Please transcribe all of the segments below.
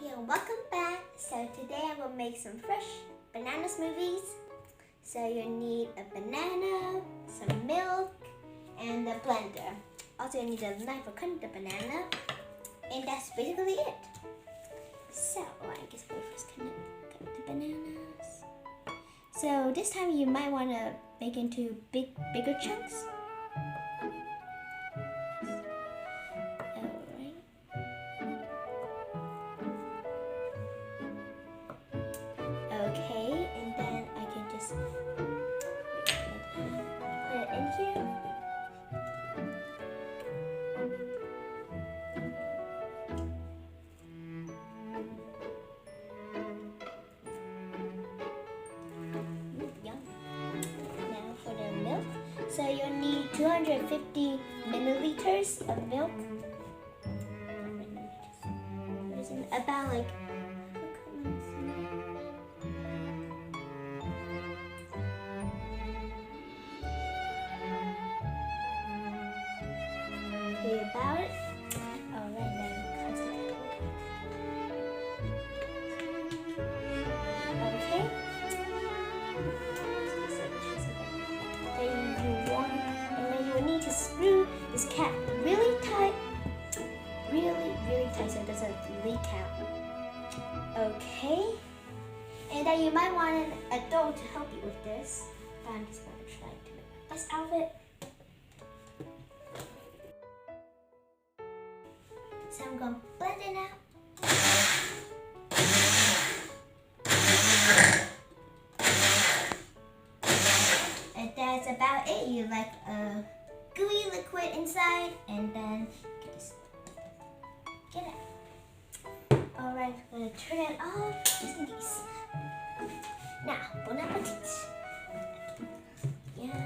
and welcome back. So today I will make some fresh banana smoothies. So you need a banana, some milk, and a blender. Also you need a knife for cutting the banana, and that's basically it. So I guess we'll first cut the bananas. So this time you might want to make into bigger chunks. Okay, and then I can just put it in here. Yum. Now for the milk. So you'll need 250 milliliters of milk. About like about it. Alright, then okay. Then you will need to screw this cap really tight, really tight so it doesn't leak out. Okay. And then you might want an adult to help you with this. But I'm just going to try to make the best out of it. So I'm going to blend it out. And that's about it. You like a gooey liquid inside, and then you can just get it. Alright, I'm going to turn it off just in case. Now, bon appetit. Yeah.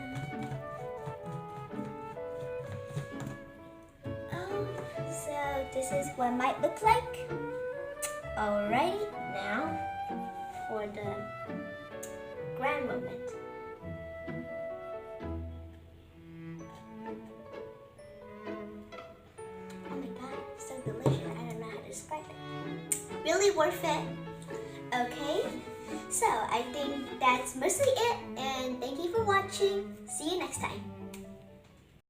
So this is what it might look like. Alrighty, now for the grand moment. Oh my god, it's so delicious. I don't know how to describe it. Really worth it. Okay, so I think that's mostly it, and thank you for watching. See you next time.